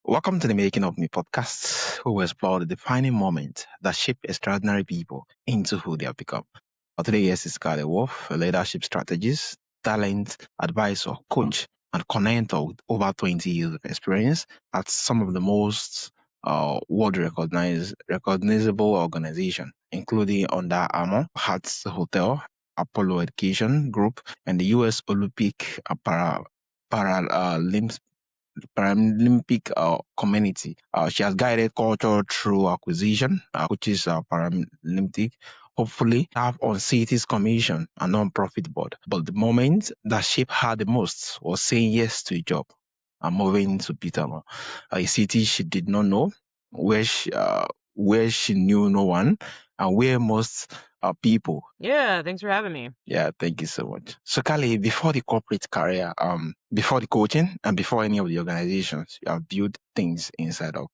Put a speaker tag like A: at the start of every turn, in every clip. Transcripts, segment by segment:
A: Welcome to the Making of Me podcast, where we explore the defining moment that shape extraordinary people into who they have become. Today, guest is Carlee Wolfe, a leadership strategist, talent advisor, coach, and connector with over 20 years of experience at some of the most world recognizable organizations, including Under Armour, Hearts Hotel, Apollo Education Group, and the U.S. Olympic Paralympic Paralympic community. She has guided culture through acquisition, which is Paralympic. Hopefully, have on city's commission and non-profit board. But the moment that shaped her the most was saying yes to a job and moving to Petermore, a city she did not know, where she knew no one, and where most people.
B: Yeah, thanks for having me.
A: Yeah, thank you so much. So, Carlee, before the corporate career, before the coaching, and before any of the organizations, you have built things inside of.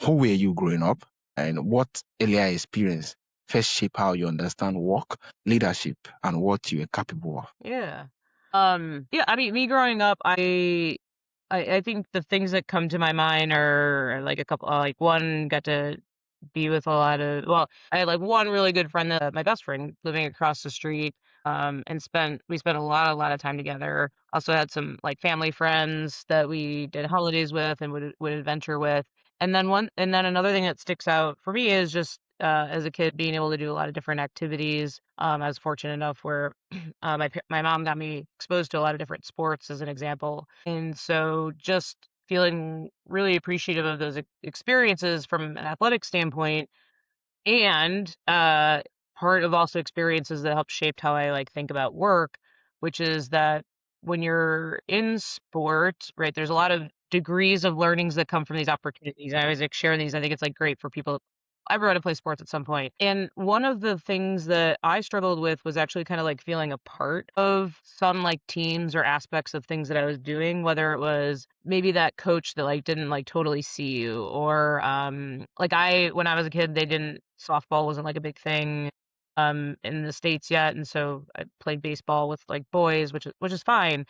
A: Who were you growing up, and what earlier experience first shape how you understand work, leadership, and what you are capable of?
B: Yeah. Yeah, I mean, me growing up, I think the things that come to my mind are like a couple, like one, got to be with a lot of, well, I had like one really good friend that my best friend living across the street, and we spent a lot of time together. Also had some like family friends that we did holidays with and would adventure with. And then another thing that sticks out for me is just as a kid being able to do a lot of different activities. I was fortunate enough where my mom got me exposed to a lot of different sports as an example, and so just feeling really appreciative of those experiences from an athletic standpoint, and part of also experiences that help shaped how I like think about work, which is that when you're in sport, right, there's a lot of degrees of learnings that come from these opportunities. I always like share these. I think it's like great for people. Everyone to play sports at some point. And one of the things that I struggled with was actually kind of like feeling a part of some like teams or aspects of things that I was doing, whether it was maybe that coach that like didn't like totally see you, or like when I was a kid, they didn't softball wasn't like a big thing in the States yet. And so I played baseball with like boys, which is fine.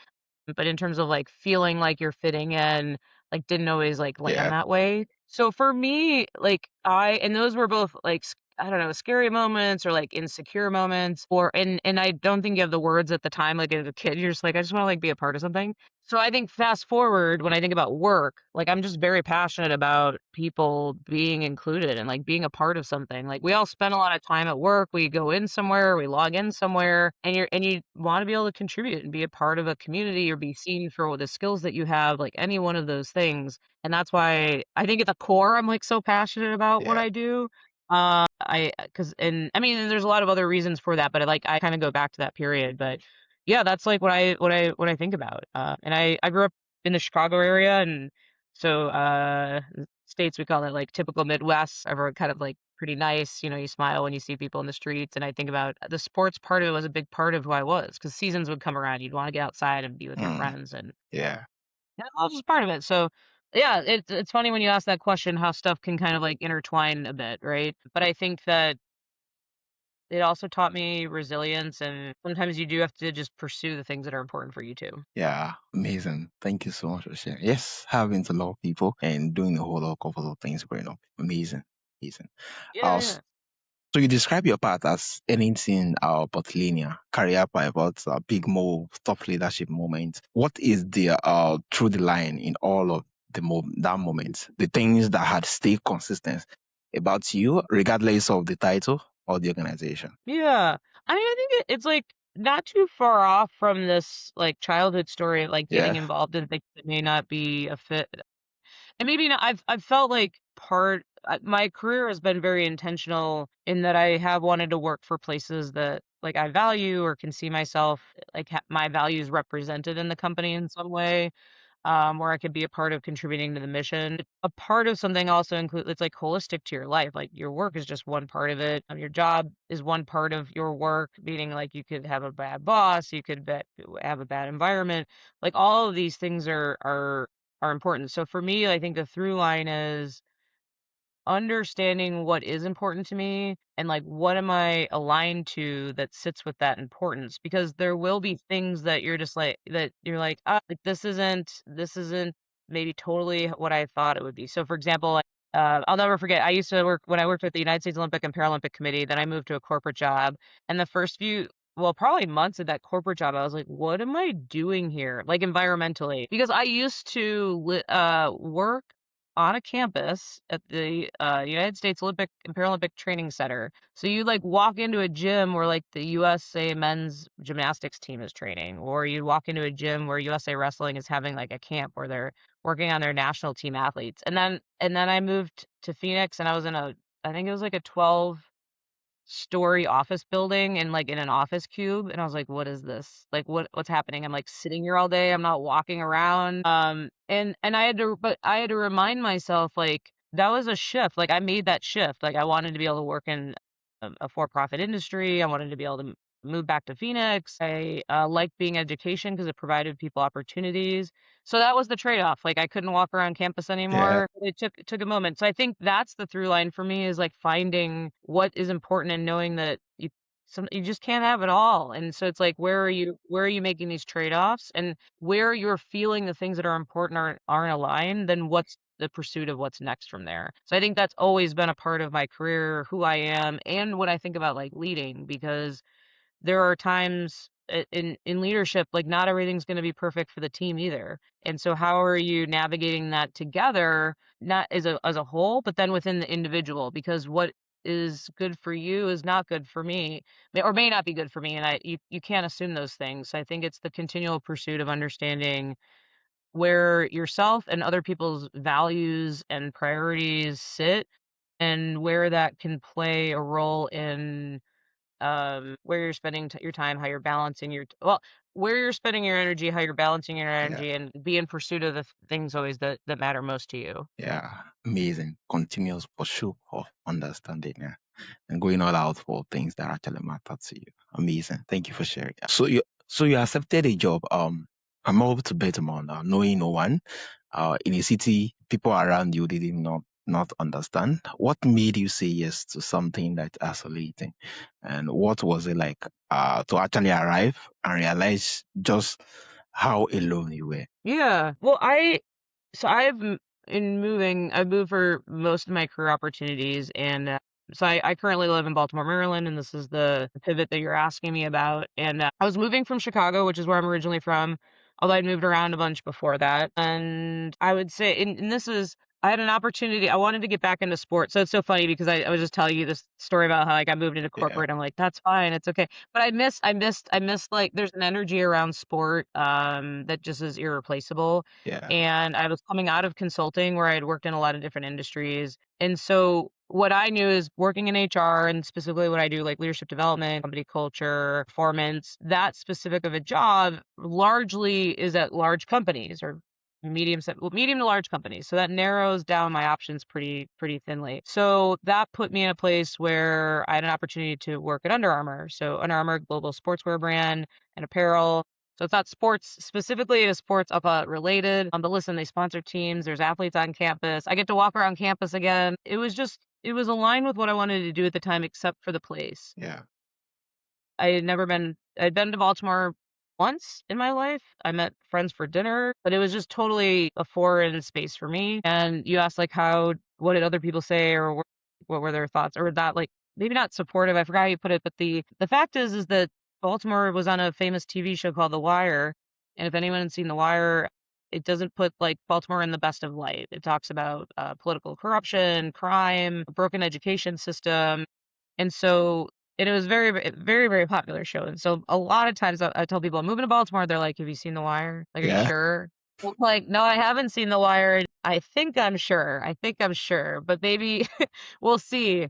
B: But in terms of like feeling like you're fitting in, like didn't always like land
A: Yeah,
B: that way. So for me, like and those were both like I don't know, scary moments or like insecure moments, and I don't think you have the words at the time. Like as a kid, you're just like, I just want to like be a part of something. So I think fast forward when I think about work, like I'm just very passionate about people being included and like being a part of something. Like we all spend a lot of time at work. We go in somewhere, we log in somewhere, and you want to be able to contribute and be a part of a community or be seen for the skills that you have, like any one of those things. And that's why I think at the core I'm like so passionate about what
A: yeah,
B: I do. I because and I mean, and there's a lot of other reasons for that, but I kind of go back to that period. But yeah, that's like what I think about. And I grew up in the Chicago area, and so States we call it like typical Midwest. Everyone kind of like pretty nice. You know, you smile when you see people in the streets. And I think about the sports part of it was a big part of who I was because seasons would come around. You'd want to get outside and be with your
A: mm,
B: friends, and
A: yeah,
B: that was just part of it. So yeah, it's funny when you ask that question how stuff can kind of like intertwine a bit, right? But I think that it also taught me resilience, and sometimes you do have to just pursue the things that are important for you too.
A: yeah. Amazing. Thank you so much for sharing. Yes, having to love people and doing a whole lot of other things growing up. Amazing, amazing.
B: Yeah,
A: Uh,
B: yeah.
A: So you describe your path as anything but linear, career pivots, big move, top leadership moment. What is the through the line in all of that moment? The things that had stayed consistent about you, regardless of the title or the organization.
B: Yeah. I mean, I think it's like not too far off from this like childhood story, like getting
A: Yeah.
B: involved in things that may not be a fit. And maybe not, I've felt like my career has been very intentional in that I have wanted to work for places that like I value or can see myself like my values represented in the company in some way, where I could be a part of contributing to the mission. A part of something also includes it's like holistic to your life. Like your work is just one part of it. Your job is one part of your work, meaning like you could have a bad boss, you could have a bad environment. Like all of these things are important. So for me, I think the through line is understanding what is important to me and like what am I aligned to that sits with that importance, because there will be things that you're just like that you're like, ah, like this isn't maybe totally what I thought it would be. So, for example, like, I'll never forget, I used to work when I worked with the United States Olympic and Paralympic Committee, then I moved to a corporate job, and the first few well, probably months of that corporate job, I was like, "What am I doing here?" Like, environmentally. Because I used to work on a campus at the, United States Olympic and Paralympic Training Center. So you, like, walk into a gym where, like, the USA men's gymnastics team is training, or you walk into a gym where USA Wrestling is having, like, a camp where they're working on their national team athletes. And then I moved to Phoenix, and I was in a I think it was, like, a 12-story office building and, like, in an office cube, and I was like, "What is this? Like, what's happening? I'm, like, sitting here all day, I'm not walking around." And I had to remind myself, like, that was a shift, like, I made that shift, like, I wanted to be able to work in a for-profit industry, I wanted to be able to move back to Phoenix, I, liked being education because it provided people opportunities, so that was the trade-off, like, I couldn't walk around campus
A: Yeah.
B: anymore. It took a moment. So I think that's the through line for me is, like, finding what is important and knowing that you just can't have it all, and so it's like, where are you making these trade-offs? And where you're feeling the things that are important aren't aligned, then what's the pursuit of what's next from there? So I think that's always been a part of my career, who I am, and when I think about, like, leading, because there are times in leadership, like, not everything's going to be perfect for the team either. And so how are you navigating that together, not as a whole, but then within the individual, because what is good for you is not good for me, or may not be good for me, and you can't assume those things. So I think it's the continual pursuit of understanding where yourself and other people's values and priorities sit, and where that can play a role in where you're spending your time, how you're balancing where you're spending your energy, how you're balancing your
A: Yeah.
B: energy, and be in pursuit of the things always that matter most to you.
A: Yeah. Amazing. Continuous pursuit of understanding. Yeah. And going all out for things that actually matter to you. Amazing. Thank you for sharing. So you accepted a job from Melbourne to Baltimore, knowing no one. In a city, people around you did not understand. What made you say yes to something that's isolating? And what was it like to actually arrive and realize just how alone you were?
B: Yeah. Well, I've moved for most of my career opportunities, and so I currently live in Baltimore, Maryland, and this is the pivot that you're asking me about. And I was moving from Chicago, which is where I'm originally from, although I'd moved around a bunch before that. And I would say, and this is, I had an opportunity. I wanted to get back into sports, so it's so funny because I was just telling you this story about how, like, I moved into
A: Yeah.
B: corporate. I'm like, that's fine, it's okay. But I missed, like, there's an energy around sport that just is irreplaceable.
A: Yeah.
B: And I was coming out of consulting where I had worked in a lot of different industries. And so what I knew is working in HR, and specifically what I do, like leadership development, company culture, performance, that specific of a job largely is at large companies, or medium to large companies. So that narrows down my options pretty thinly. So that put me in a place where I had an opportunity to work at Under Armour. So Under Armour, global sportswear brand and apparel. So it's not sports specifically, it is sports related. But listen, they sponsor teams. There's athletes on campus. I get to walk around campus again. It was aligned with what I wanted to do at the time, except for the place.
A: Yeah.
B: I'd been to Baltimore once in my life. I met friends for dinner, but it was just totally a foreign space for me. And you asked, like, what did other people say, or what were their thoughts, or that, like, maybe not supportive. I forgot how you put it, but the fact is that Baltimore was on a famous TV show called The Wire. And if anyone has seen The Wire, it doesn't put, like, Baltimore in the best of light. It talks about political corruption, crime, a broken education system, and so and it was very, very popular show. And so a lot of times I tell people I'm moving to Baltimore, they're like, "Have you seen The Wire? Like, are you
A: Yeah.
B: sure?" Well, like, "No, I haven't seen The Wire. I think I'm sure. I think I'm sure, but maybe we'll see."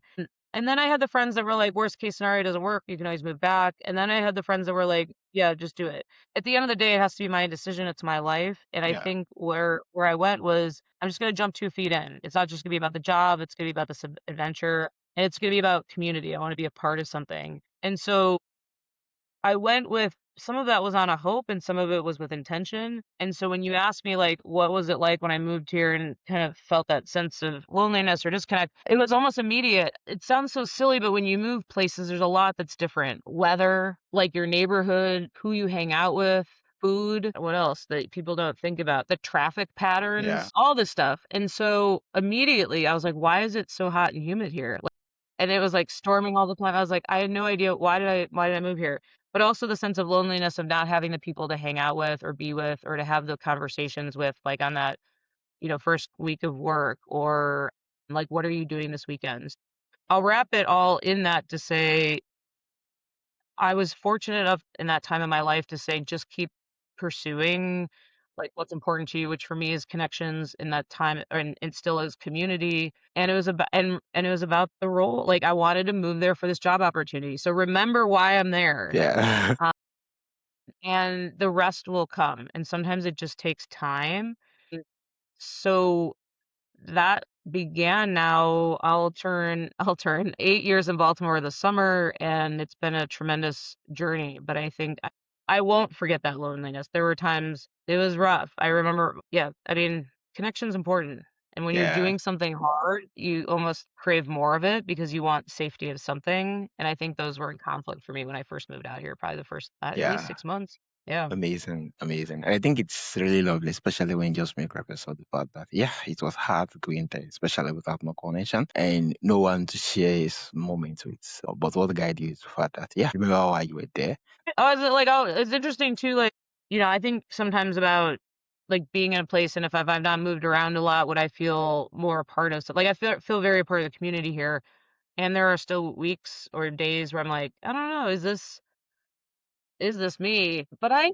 B: And then I had the friends that were like, "Worst case scenario doesn't work. You can always move back." And then I had the friends that were like, "Yeah, just do it." At the end of the day, it has to be my decision. It's my life. And I
A: Yeah.
B: think where I went was, I'm just gonna jump 2 feet in. It's not just gonna be about the job. It's gonna be about this adventure, and it's gonna be about community. I want to be a part of something. And so I went with, some of that was on a hope and some of it was with intention. And so when you ask me, like, what was it like when I moved here and kind of felt that sense of loneliness or disconnect, it was almost immediate. It sounds so silly, but when you move places, there's a lot that's different. Weather, like your neighborhood, who you hang out with, food, what else that people don't think about, the traffic
A: Yeah.
B: patterns, all this stuff. And so immediately I was like, why is it so hot and humid here? Like, and it was like storming all the time. I was like, I had no idea why did I move here? But also the sense of loneliness of not having the people to hang out with or be with or to have the conversations with, like on that, first week of work, or like, what are you doing this weekend? I'll wrap it all in that to say I was fortunate enough in that time of my life to say, just keep pursuing like what's important to you, which for me is connections in that time, and it still is community. And it was about and it was about the role. Like I wanted to move there for this job opportunity. So remember why I'm there.
A: Yeah.
B: Um, and the rest will come. And sometimes it just takes time. So that began now. I'll turn 8 years in Baltimore this summer, and it's been a tremendous journey, but I think I won't forget that loneliness. There were times it was rough. I remember, yeah, I mean, connection's important. And when you're
A: Yeah.
B: doing something hard, you almost crave more of it because you want safety of something. And I think those were in conflict for me when I first moved out here, probably the first at least
A: Yeah.
B: 6 months. Yeah.
A: Amazing, amazing. And I think it's really lovely, especially when you just make reference of the fact that, yeah, it was hard to go in there, especially without no connection and no one to share his moments with. So, but what guided you is the fact that, yeah, remember why you were there?
B: Oh, is it like, oh, it's interesting too. Like, I think sometimes about like being in a place, and if I've not moved around a lot, would I feel more a part of stuff? Like, I feel very a part of the community here, and there are still weeks or days where I'm like, I don't know, is this me? But I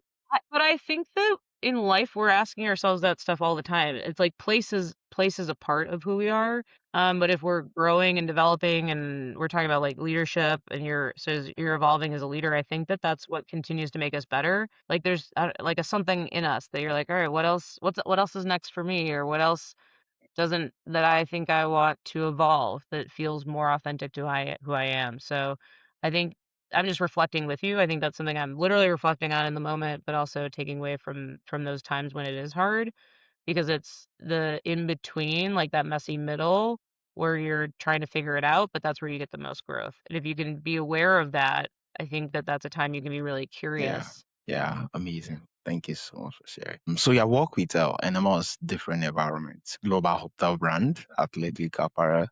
B: think that in life we're asking ourselves that stuff all the time. It's like place is a part of who we are. But if we're growing and developing, and we're talking about like leadership, and you're evolving as a leader, I think that that's what continues to make us better. Like there's like a something in us that you're like, all right, what else is next for me, or what else doesn't that I think I want to evolve that feels more authentic to who I am. So I think I'm just reflecting with you. I think that's something I'm literally reflecting on in the moment, but also taking away from those times when it is hard, because it's the in between, like that messy middle where you're trying to figure it out, but that's where you get the most growth. And if you can be aware of that, I think that that's a time you can be really
A: Yeah,
B: curious.
A: yeah, amazing. Thank you so much for sharing. So you work with enormous different environments, global hotel brand, athletic apparel,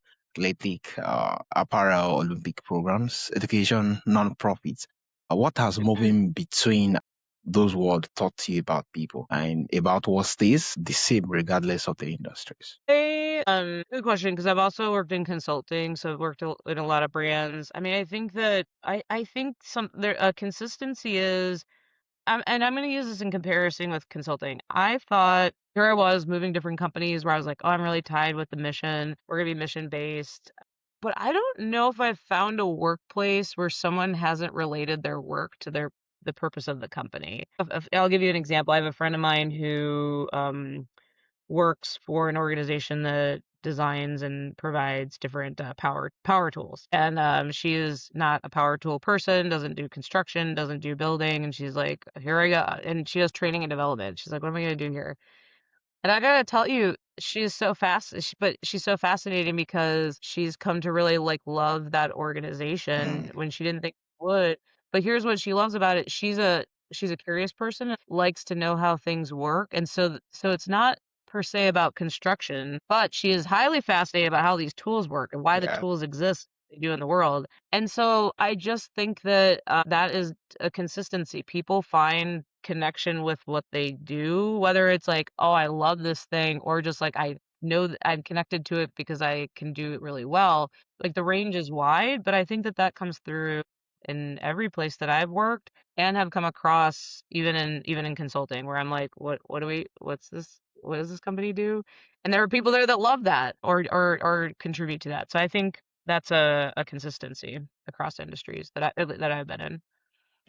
A: Olympic programs, education, non-profits. What has moving between those worlds taught you about people and about what stays the same regardless of the industries?
B: Good question, because I've also worked in consulting, so I've worked in a lot of brands. I mean, I think that I think some there consistency is, and I'm going to use this in comparison with consulting. I thought here I was moving different companies where I was like, oh, I'm really tied with the mission. We're going to be mission based. But I don't know if I've found a workplace where someone hasn't related their work to the purpose of the company. I'll give you an example. I have a friend of mine who works for an organization that designs and provides different power tools. And she is not a power tool person, doesn't do construction, doesn't do building. And she's like, here I go. And she does training and development. She's like, what am I going to do here? And I gotta tell you, but she's so fascinating because she's come to really like love that
A: Mm,
B: organization when she didn't think she would. But here's what she loves about it. She's a curious person, likes to know how things work. And so it's not per se about construction, but she is highly fascinated about how these tools work and why the
A: yeah,
B: tools exist they do in the world. And so I just think that that is a consistency. People find connection with what they do, whether it's like, oh, I love this thing, or just like I know that I'm connected to it because I can do it really well. Like the range is wide, but I think that that comes through in every place that I've worked and have come across, even in consulting, where I'm like, what's this? What does this company do? And there are people there that love that or contribute to that. So I think that's a consistency across industries that I've been in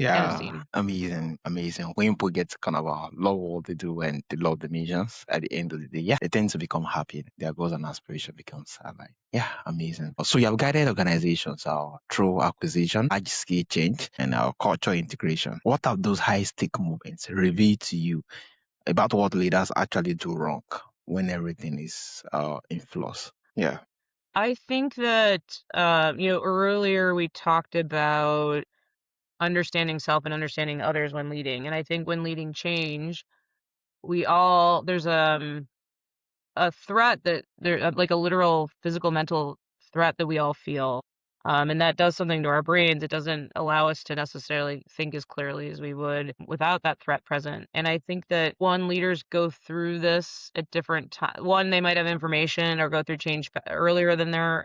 B: and have
A: yeah,
B: seen.
A: amazing, amazing. When people get kind of love what they do and they love the missions at the end of the day, yeah, they tend to become happy. Their goals and aspiration becomes aligned. Yeah, amazing. So you have guided organizations through acquisition, large scale change, and culture integration. What have those high stake moments revealed to you about what leaders actually do wrong when everything is in flux? Yeah.
B: I think that, earlier we talked about understanding self and understanding others when leading. And I think when leading change, there's a threat that there like a literal physical mental threat that we all feel. And that does something to our brains. It doesn't allow us to necessarily think as clearly as we would without that threat present. And I think that leaders go through this at different times. One, they might have information or go through change earlier than their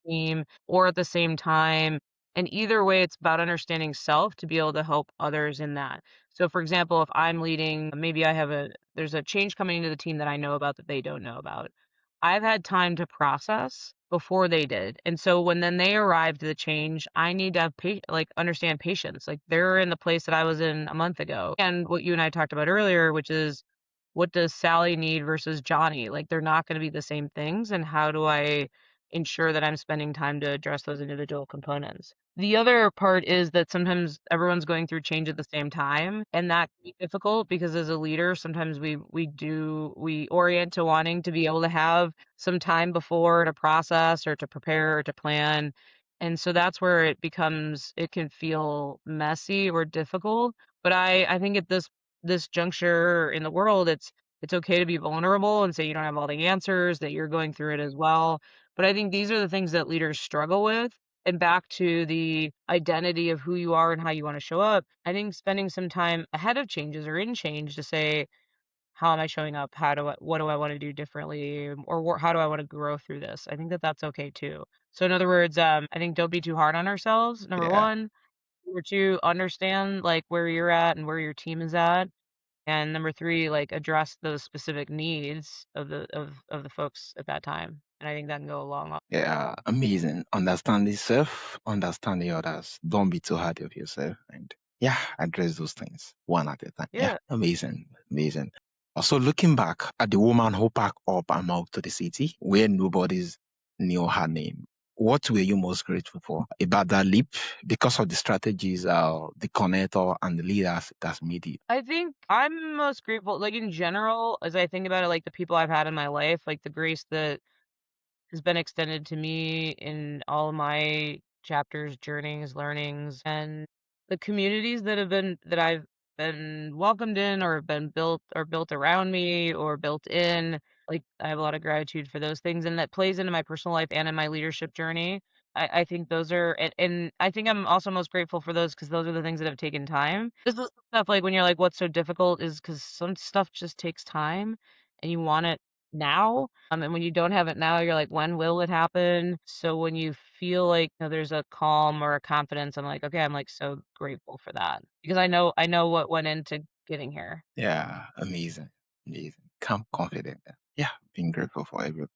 B: team or at the same time. And either way, it's about understanding self to be able to help others in that. So, for example, if I'm leading, maybe there's a change coming into the team that I know about that they don't know about. I've had time to process before they did. And so when then they arrived to the change, I need to have understand patience. Like they're in the place that I was in a month ago. And what you and I talked about earlier, which is what does Sally need versus Johnny? Like they're not going to be the same things. And how do I ensure that I'm spending time to address those individual components? The other part is that sometimes everyone's going through change at the same time, and that can be difficult because as a leader, sometimes we orient to wanting to be able to have some time before to process or to prepare or to plan. And so that's where it can feel messy or difficult. But I think at this juncture in the world, it's okay to be vulnerable and say you don't have all the answers, that you're going through it as well. But I think these are the things that leaders struggle with. And back to the identity of who you are and how you want to show up, I think spending some time ahead of changes or in change to say, how am I showing up? What do I want to do differently? Or how do I want to grow through this? I think that that's okay too. So in other words, I think don't be too hard on ourselves. Number
A: Yeah.
B: one. Number two, understand like where you're at and where your team is at. And number three, like address those specific needs of the folks at that time. And I think that can go a long, long.
A: Yeah, amazing. Understand yourself, understand the others. Don't be too hard of yourself. And yeah, address those things one at a time. Yeah,
B: Yeah.
A: amazing. Amazing. Also, looking back at the woman who packed up and moved to the city where nobody's knew her name, what were you most grateful for about that leap because of the strategies, the connector, and the leaders that's made it?
B: I think I'm most grateful, like in general, as I think about it, like the people I've had in my life, like the grace that has been extended to me in all my chapters, journeys, learnings, and the communities that I've been welcomed in or been built around me or built in. Like I have a lot of gratitude for those things, and that plays into my personal life and in my leadership journey. I think those are, and I think I'm also most grateful for those because those are the things that have taken time. This is stuff like when you're like, what's so difficult is because some stuff just takes time and you want it now. And when you don't have it now, you're like, when will it happen? So when you feel like there's a calm or a confidence, I'm like, okay, I'm like so grateful for that because I know what went into getting here.
A: Yeah, amazing. Amazing. Calm, confident. Yeah, being grateful for everything.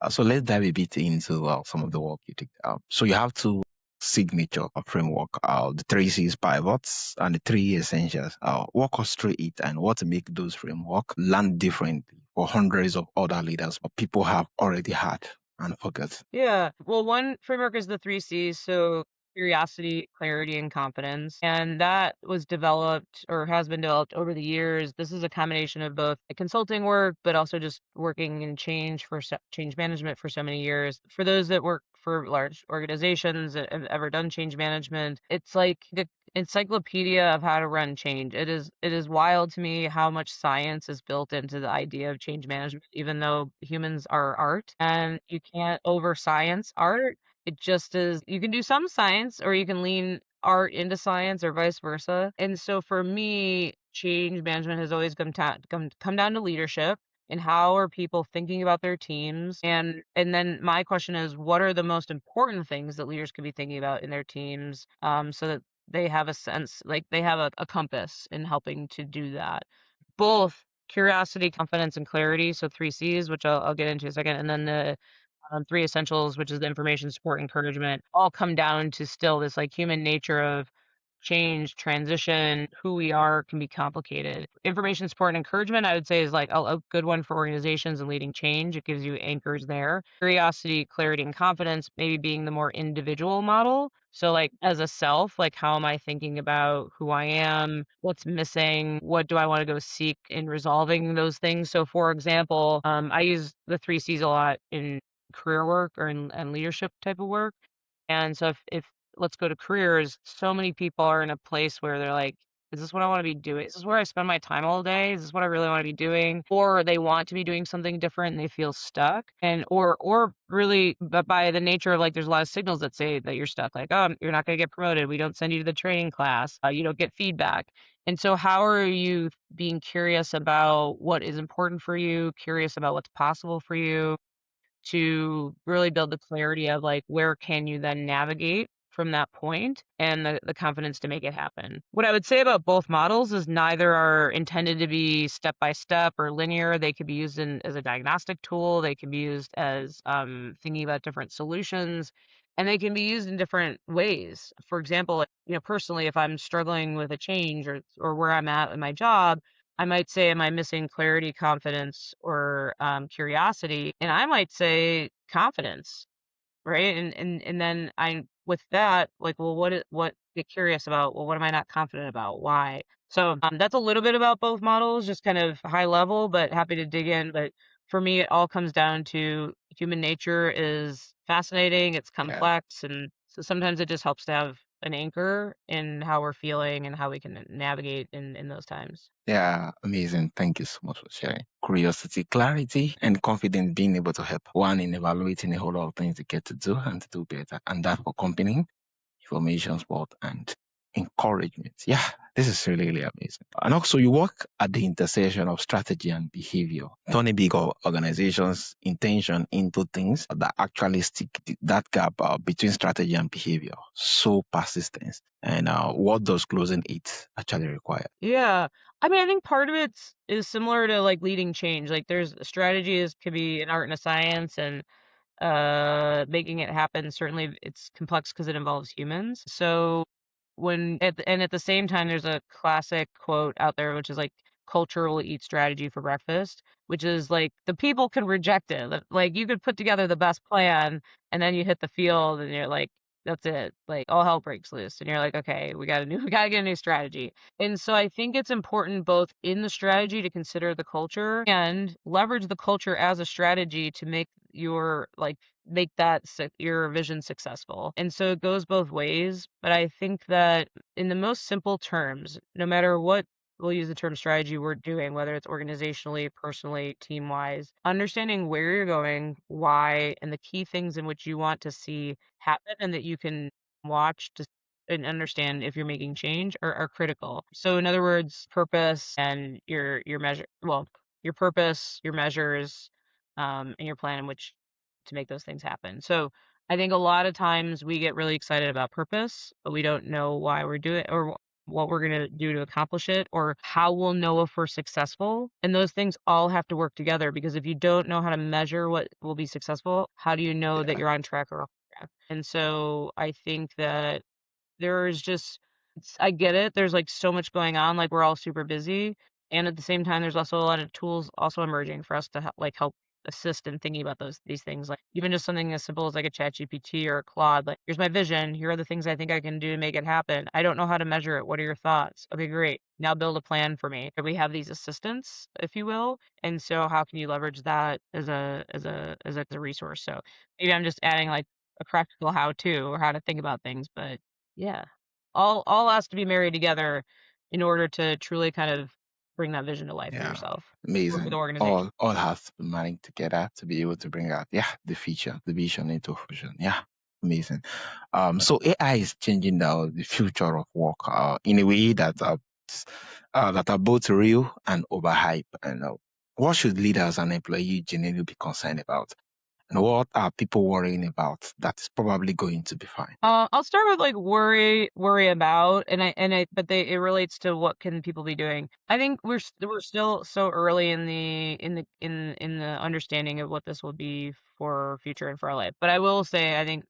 A: So let's dive a bit into some of the work you did. So you have two signature framework, the three C's pivots and the three essentials. Walk us through it and what make those framework land differently for hundreds of other leaders or people have already had and forgot.
B: Yeah. Well, one framework is the three C's. So curiosity, clarity, and confidence. And that was developed or has been developed over the years. This is a combination of both consulting work, but also just working in change management for so many years. For those that work for large organizations that have ever done change management, it's like the encyclopedia of how to run change. It is wild to me how much science is built into the idea of change management, even though humans are art and you can't over science art. It just is, you can do some science or you can lean art into science or vice versa. And so for me, change management has always come down to leadership and how are people thinking about their teams. And then my question is, what are the most important things that leaders could be thinking about in their teams, so that they have a sense, like they have a compass in helping to do that. Both curiosity, confidence, and clarity. So three C's, which I'll get into in a second. And then the three essentials, which is the information, support, encouragement, all come down to still this like human nature of change, transition, who we are can be complicated. Information, support, and encouragement, I would say, is like a good one for organizations and leading change. It gives you anchors there. Curiosity, clarity, and confidence, maybe being the more individual model. So, like, as a self, like, how am I thinking about who I am? What's missing? What do I want to go seek in resolving those things? So, for example, I use the three C's a lot in career work or in and leadership type of work. And so if let's go to careers. So many people are in a place where they're like, is this what I want to be doing? Is this where I spend my time all day? Is this what I really want to be doing? Or they want to be doing something different and they feel stuck. And or really, but by the nature of like, there's a lot of signals that say that you're stuck. Like, oh, you're not going to get promoted. We don't send you to the training class. You don't get feedback. And so, how are you being curious about what is important for you? Curious about what's possible for you? To really build the clarity of like where can you then navigate from that point and the confidence to make it happen. What I would say about both models is neither are intended to be step by step or linear. They could be used as a diagnostic tool. They can be used as thinking about different solutions, and they can be used in different ways. For example, like, personally, if I'm struggling with a change or where I'm at in my job, I might say, am I missing clarity, confidence, or curiosity? And I might say confidence, right? And then with that, like, well, what get curious about? Well, what am I not confident about? Why? So that's a little bit about both models, just kind of high level, but happy to dig in. But for me, it all comes down to human nature is fascinating. It's
A: Yeah.
B: complex, and so sometimes it just helps to have an anchor in how we're feeling and how we can navigate in those times.
A: Yeah, amazing. Thank you so much for sharing. Curiosity, clarity, and confidence being able to help one in evaluating a whole lot of things to get to do and to do better. And that for company, information, sport, and encouragement. Yeah, this is really, really amazing. And also, you work at the intersection of strategy and behavior, turning big organizations' intention into things that actually stick that gap between strategy and behavior. So persistence. And what does closing it actually require?
B: Yeah. I mean, I think part of it is similar to like leading change. Like there's strategy could be an art and a science, and making it happen, certainly it's complex because it involves humans. So at the same time, there's a classic quote out there which is like, culture will eat strategy for breakfast, which is like the people can reject it. Like you could put together the best plan and then you hit the field and you're like, that's it, like all hell breaks loose and you're like, okay, we gotta get a new strategy. And so I think it's important both in the strategy to consider the culture and leverage the culture as a strategy to make your vision successful. And so it goes both ways. But I think that in the most simple terms, no matter what, we'll use the term strategy we're doing, whether it's organizationally, personally, team wise, understanding where you're going, why, and the key things in which you want to see happen and that you can watch to and understand if you're making change are critical. So in other words, purpose and your measure well, your purpose, your measures, and your plan in which to make those things happen. So I think a lot of times we get really excited about purpose, but we don't know why we're doing it or what we're going to do to accomplish it or how we'll know if we're successful. And those things all have to work together because if you don't know how to measure what will be successful, how do you know that
A: Yeah.
B: you're on track or off track? And so I think that there's just I get it. There's like so much going on, like we're all super busy. And at the same time, there's also a lot of tools also emerging for us to help assist in thinking about these things. Like even just something as simple as like a chat GPT or a Claude, like here's my vision, here are the things I think I can do to make it happen. I don't know how to measure it. What are your thoughts? Okay, great. Now build a plan for me. We have these assistants, if you will. And so how can you leverage that as a resource? So maybe I'm just adding like a practical how to or how to think about things, but yeah. All has to be married together in order to truly kind of bring that vision to life for
A: Yeah,
B: yourself or for the
A: amazing.
B: organization.
A: All has to be married together to be able to bring out the future, the vision into fruition. Yeah, amazing. So AI is changing now the future of work in a way that are both real and overhyped. And what should leaders and employees genuinely be concerned about? And what are people worrying about that is probably going to be fine?
B: I'll start with like worry about, but it relates to what can people be doing. I think we're still so early in the understanding of what this will be for our future and for our life. But I will say, I think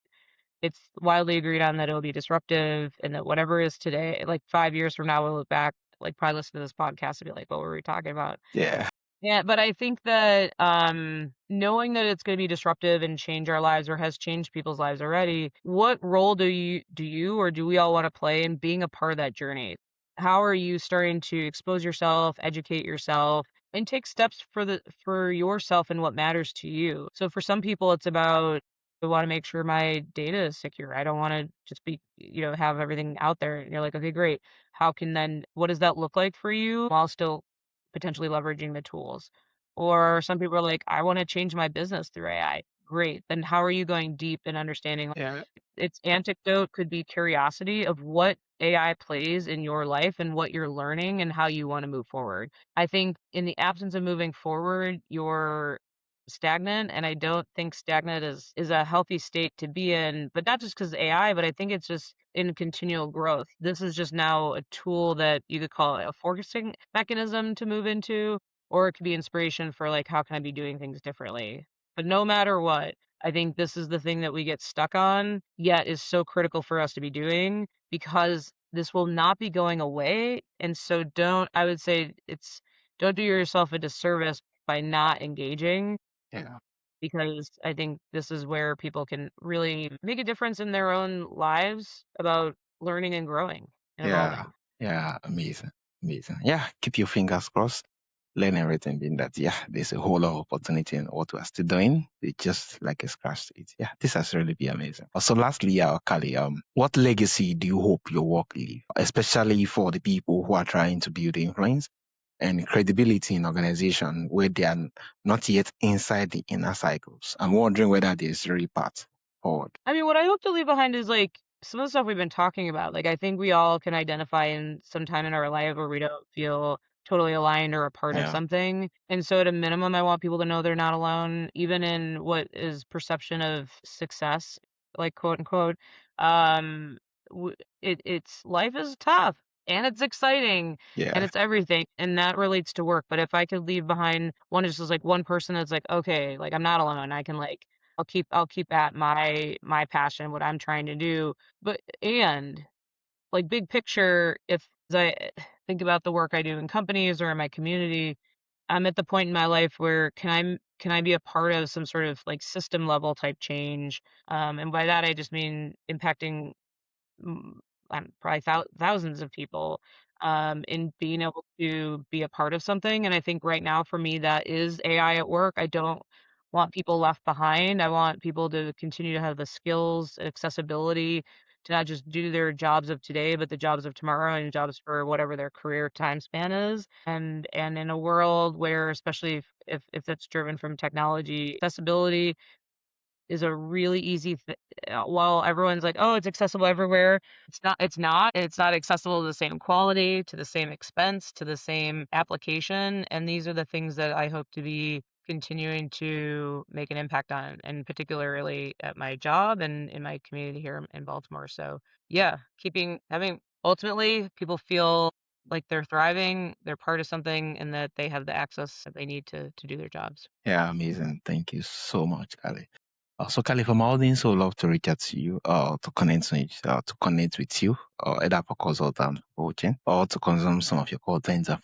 B: it's widely agreed on that it'll be disruptive and that whatever is today, like 5 years from now, we'll look back, like probably listen to this podcast and be like, what were we talking about?
A: Yeah,
B: Yeah, but I think that knowing that it's going to be disruptive and change our lives or has changed people's lives already, what role do you or do we all want to play in being a part of that journey? How are you starting to expose yourself, educate yourself, and take steps for yourself and what matters to you? So for some people, it's about I want to make sure my data is secure. I don't want to just be, have everything out there. And you're like, okay, great. What does that look like for you while still potentially leveraging the tools? Or some people are like, I want to change my business through AI. Great. Then how are you going deep in understanding?
A: Yeah.
B: Its anecdote could be curiosity of what AI plays in your life and what you're learning and how you want to move forward. I think in the absence of moving forward, you're stagnant, and I don't think stagnant is a healthy state to be in, but not just because AI, but I think it's just in continual growth. This is just now a tool that you could call it a focusing mechanism to move into, or it could be inspiration for like how can I be doing things differently. But no matter what, I think this is the thing that we get stuck on, yet is so critical for us to be doing because this will not be going away. And so I would say don't do yourself a disservice by not engaging,
A: Yeah.
B: because I think this is where people can really make a difference in their own lives about learning and growing and
A: Yeah.
B: evolving.
A: Yeah. Amazing. Amazing. Yeah. Keep your fingers crossed. Learn everything, being that, yeah, there's a whole lot of opportunity in what we're still doing. It's just like a scratch it. Yeah, this has really been amazing. So lastly, Carlee, what legacy do you hope your work leave, especially for the people who are trying to build influence and credibility in organization where they are not yet inside the inner cycles? I'm wondering whether there's really path forward.
B: I mean, what I hope to leave behind is like some of the stuff we've been talking about. Like, I think we all can identify in some time in our life where we don't feel totally aligned or a part of
A: Yeah.
B: something. And so, at a minimum, I want people to know they're not alone, even in what is perception of success, like quote unquote. Um, it's life is tough and it's exciting and
A: Yeah.
B: it's everything, and that relates to work. But if I could leave behind one, just as like one person that's like, okay, like I'm not alone. I can like I'll keep at my passion, what I'm trying to do. But and like big picture, if I think about the work I do in companies or in my community, I'm at the point in my life where can I be a part of some sort of like system level type change? And by that I just mean impacting mm, probably thousands of people in being able to be a part of something. And I think right now for me, that is AI at work. I don't want people left behind. I want people to continue to have the skills, accessibility to not just do their jobs of today, but the jobs of tomorrow and jobs for whatever their career time span is. And in a world where, especially if that's driven from technology, accessibility is a really easy while everyone's like, "Oh, it's accessible everywhere." It's not accessible to the same quality, to the same expense, to the same application, and these are the things that I hope to be continuing to make an impact on, and particularly at my job and in my community here in Baltimore. So, yeah, keeping having ultimately people feel like they're thriving, they're part of something, and that they have the access that they need to do their jobs.
A: Yeah. Amazing. Thank you so much, Carlee. So, Callie, from my audience, I would love to reach out to you, to connect with you, either for consultant coaching or to consume some of your content and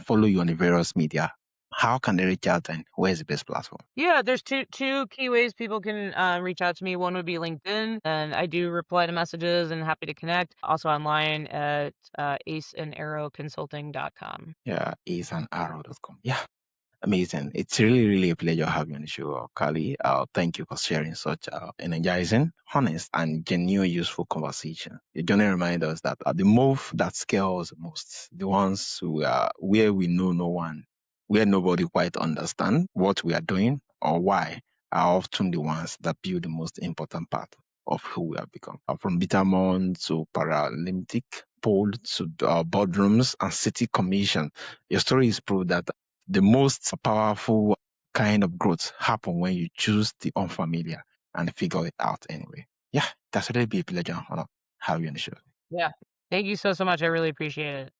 A: follow you on the various media. How can they reach out and where's the best platform?
B: Yeah, there's two key ways people can reach out to me. One would be LinkedIn, and I do reply to messages and happy to connect. Also online at aceandarrowconsulting.com.
A: Yeah, aceandarrow.com. Yeah. Amazing. It's really, really a pleasure having you on the show, Carlee. Thank you for sharing such energizing, honest, and genuine useful conversation. Your journey reminds us that the move that scales the most, the ones where we know no one, where nobody quite understand what we are doing or why, are often the ones that build the most important part of who we have become. From Bitamon to Paralympic pole to boardrooms and city commission, your story is proof that the most powerful kind of growth happen when you choose the unfamiliar and figure it out anyway. Yeah, that's really be a pleasure and honor having you on the show.
B: Yeah. Thank you so much. I really appreciate it.